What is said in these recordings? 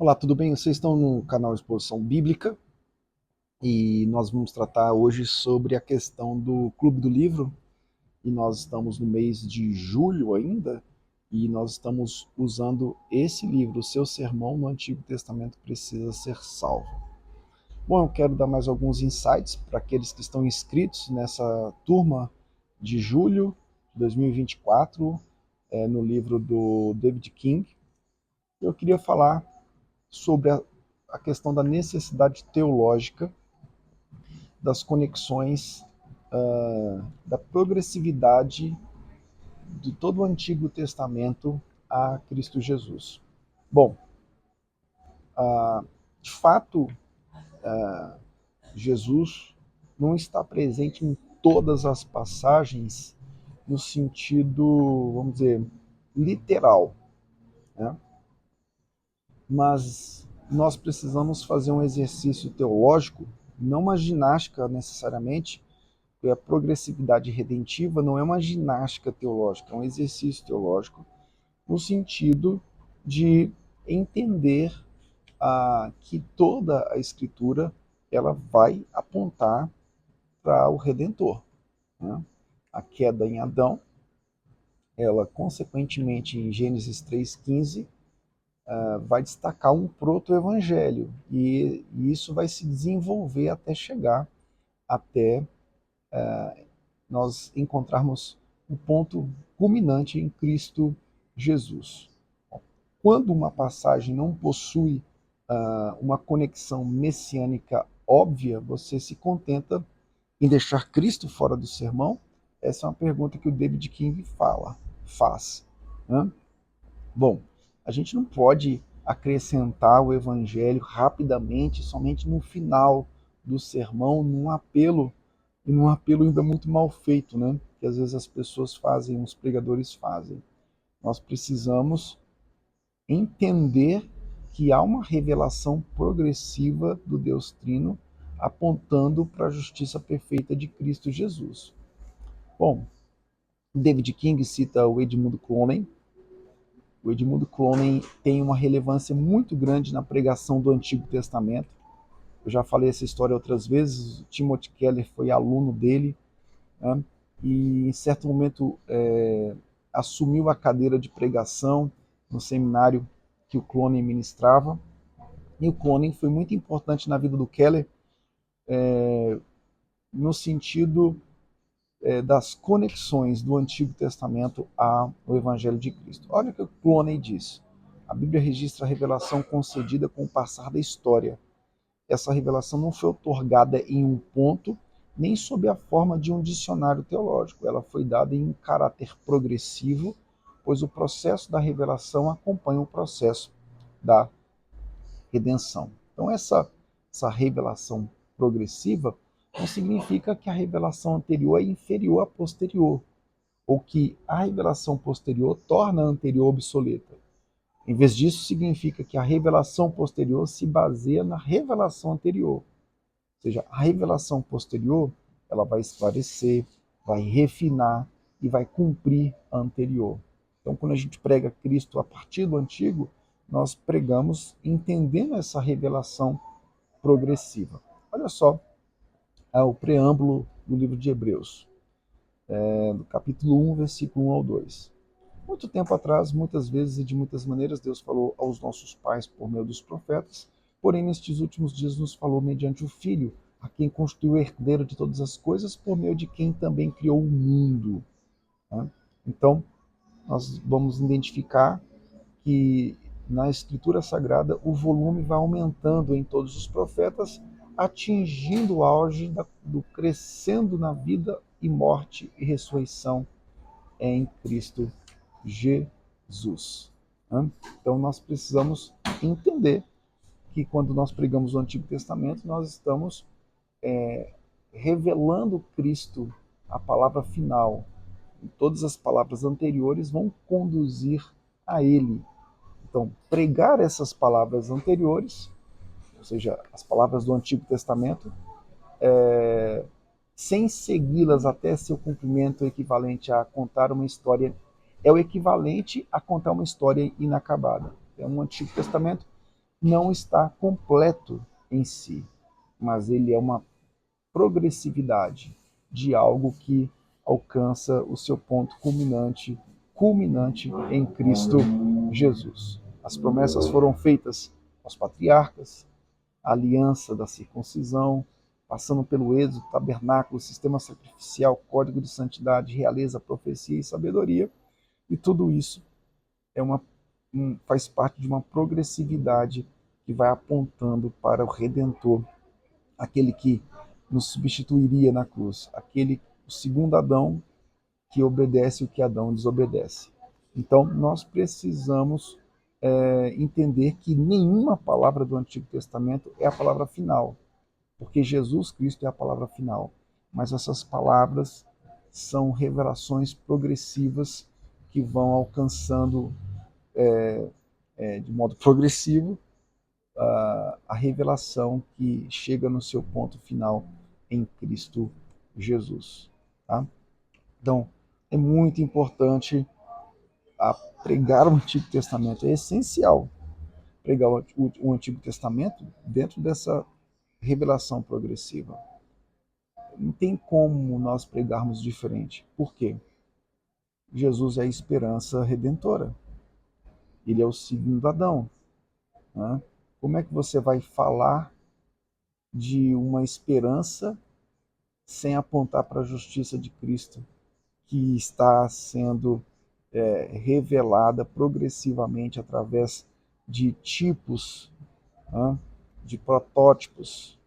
Olá, tudo bem? Vocês estão no canal Exposição Bíblica e nós vamos tratar hoje sobre a questão do Clube do Livro e nós estamos no mês de julho ainda e nós estamos usando esse livro, o seu sermão no Antigo Testamento precisa ser salvo. Bom, eu quero dar mais alguns insights para aqueles que estão inscritos nessa turma de julho de 2024 no livro do David King. Eu queria falar sobre a questão da necessidade teológica das conexões da progressividade de todo o Antigo Testamento a Cristo Jesus. Bom, de fato, Jesus não está presente em todas as passagens no sentido, vamos dizer, literal, né? Mas nós precisamos fazer um exercício teológico, não uma ginástica necessariamente, porque a progressividade redentiva não é uma ginástica teológica, é um exercício teológico, no sentido de entender que toda a Escritura ela vai apontar para o Redentor, né? A queda em Adão, ela consequentemente em Gênesis 3,15, vai destacar um proto-evangelho, e isso vai se desenvolver até chegar até nós encontrarmos o ponto culminante em Cristo Jesus. Quando uma passagem não possui uma conexão messiânica óbvia, você se contenta em deixar Cristo fora do sermão? Essa é uma pergunta que o David King faz. Né? Bom, a gente não pode acrescentar o evangelho rapidamente, somente no final do sermão, num apelo ainda muito mal feito, né? Que às vezes as pessoas fazem, os pregadores fazem. Nós precisamos entender que há uma revelação progressiva do Deus Trino apontando para a justiça perfeita de Cristo Jesus. Bom, David King cita o Edmund Clowney. O Edmund Clowney tem uma relevância muito grande na pregação do Antigo Testamento. Eu já falei essa história outras vezes. O Timothy Keller foi aluno dele, né? E em certo momento assumiu a cadeira de pregação no seminário que o Clowney ministrava. E o Clowney foi muito importante na vida do Keller no sentido das conexões do Antigo Testamento ao Evangelho de Cristo. Olha o que o Clowney diz. A Bíblia registra a revelação concedida com o passar da história. Essa revelação não foi otorgada em um ponto, nem sob a forma de um dicionário teológico. Ela foi dada em um caráter progressivo, pois o processo da revelação acompanha o processo da redenção. Então, essa revelação progressiva não significa que a revelação anterior é inferior à posterior, ou que a revelação posterior torna a anterior obsoleta. Em vez disso, significa que a revelação posterior se baseia na revelação anterior. Ou seja, a revelação posterior ela vai esclarecer, vai refinar e vai cumprir a anterior. Então, quando a gente prega Cristo a partir do Antigo, nós pregamos entendendo essa revelação progressiva. Olha só o preâmbulo do livro de Hebreus, do capítulo 1, versículo 1 ao 2. Muito tempo atrás, muitas vezes e de muitas maneiras, Deus falou aos nossos pais por meio dos profetas, porém nestes últimos dias nos falou mediante o Filho, a quem constituiu herdeiro de todas as coisas, por meio de quem também criou o mundo. Né? Então, nós vamos identificar que na Escritura Sagrada o volume vai aumentando em todos os profetas, atingindo o auge do crescendo na vida e morte e ressurreição em Cristo Jesus. Né? Então nós precisamos entender que quando nós pregamos o Antigo Testamento, nós estamos revelando Cristo, a palavra final. E todas as palavras anteriores vão conduzir a Ele. Então, pregar essas palavras anteriores, ou seja, as palavras do Antigo Testamento, sem segui-las até seu cumprimento, equivalente a contar uma história, é o equivalente a contar uma história inacabada. É um Antigo Testamento não está completo em si, mas ele é uma progressividade de algo que alcança o seu ponto culminante em Cristo Jesus. As promessas foram feitas aos patriarcas, a aliança da circuncisão, passando pelo êxodo, tabernáculo, sistema sacrificial, código de santidade, realeza, profecia e sabedoria, e tudo isso é faz parte de uma progressividade que vai apontando para o Redentor, aquele que nos substituiria na cruz, o segundo Adão que obedece o que Adão desobedece. Então, nós precisamos entender que nenhuma palavra do Antigo Testamento é a palavra final, porque Jesus Cristo é a palavra final. Mas essas palavras são revelações progressivas que vão alcançando de modo progressivo a revelação que chega no seu ponto final em Cristo Jesus. Tá? Então, é muito importante pregar o Antigo Testamento. É essencial pregar o Antigo Testamento dentro dessa revelação progressiva. Não tem como nós pregarmos diferente. Por quê? Jesus é a esperança redentora. Ele é o segundo Adão. Né? Como é que você vai falar de uma esperança sem apontar para a justiça de Cristo, que está sendo revelada progressivamente através de tipos, né, de protótipos,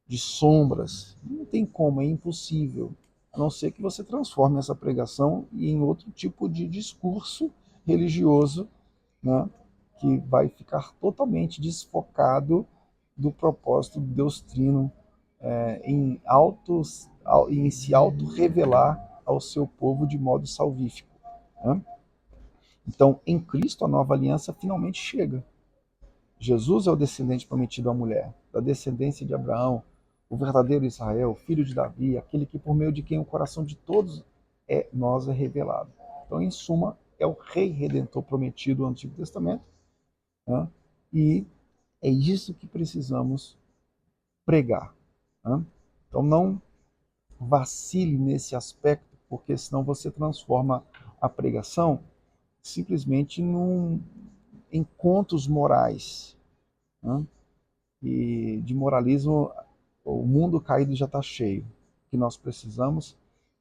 de sombras? Não tem como, é impossível. A não ser que você transforme essa pregação em outro tipo de discurso religioso, né, que vai ficar totalmente desfocado do propósito de Deus Trino em se auto-revelar ao seu povo de modo salvífico. Né? Então, em Cristo, a nova aliança finalmente chega. Jesus é o descendente prometido à mulher, da descendência de Abraão, o verdadeiro Israel, filho de Davi, aquele que por meio de quem o coração de todos nós é revelado. Então, em suma, é o Rei Redentor prometido do Antigo Testamento, né? E é isso que precisamos pregar. Né? Então, não vacile nesse aspecto, porque senão você transforma a pregação simplesmente em contos morais. Né? E de moralismo, o mundo caído já está cheio. O que nós precisamos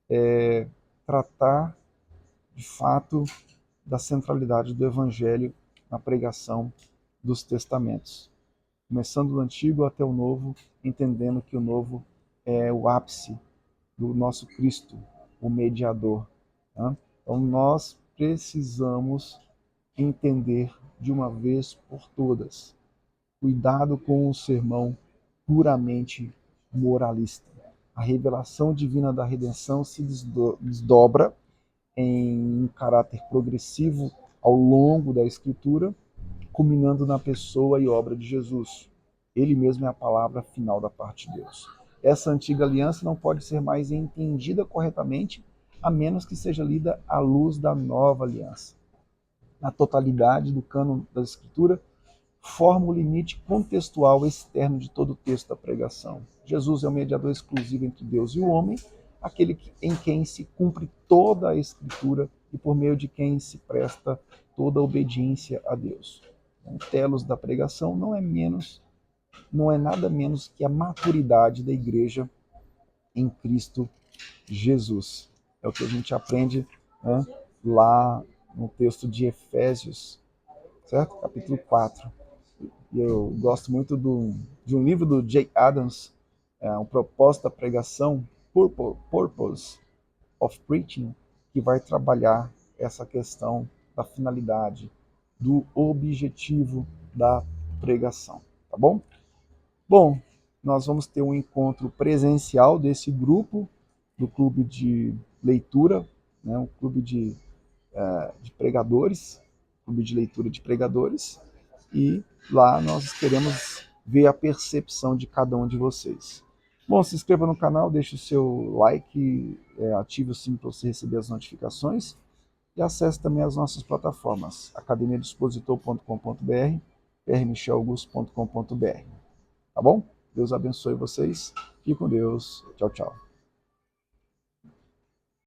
é tratar, de fato, da centralidade do Evangelho na pregação dos testamentos. Começando do Antigo até o Novo, entendendo que o Novo é o ápice do nosso Cristo, o mediador. Né? Então nós precisamos entender de uma vez por todas. Cuidado com o sermão puramente moralista. A revelação divina da redenção se desdobra em um caráter progressivo ao longo da Escritura, culminando na pessoa e obra de Jesus. Ele mesmo é a palavra final da parte de Deus. Essa antiga aliança não pode ser mais entendida corretamente, a menos que seja lida à luz da nova aliança. Na totalidade do cânon da Escritura, forma o limite contextual externo de todo o texto da pregação. Jesus é o mediador exclusivo entre Deus e o homem, aquele em quem se cumpre toda a Escritura e por meio de quem se presta toda a obediência a Deus. O telos da pregação não é nada menos que a maturidade da igreja em Cristo Jesus. É o que a gente aprende, né, lá no texto de Efésios, certo? Capítulo 4. E eu gosto muito de um livro do Jay Adams, um propósito da pregação, Purpose of Preaching, que vai trabalhar essa questão da finalidade, do objetivo da pregação, tá bom? Bom, nós vamos ter um encontro presencial desse grupo, do clube de leitura, né, um clube de pregadores, clube de leitura de pregadores, e lá nós queremos ver a percepção de cada um de vocês. Bom, se inscreva no canal, deixe o seu like, ative o sino para você receber as notificações e acesse também as nossas plataformas, academiadispositor.com.br, prmichelaugusto.com.br. Tá bom? Deus abençoe vocês. Fique com Deus. Tchau, tchau.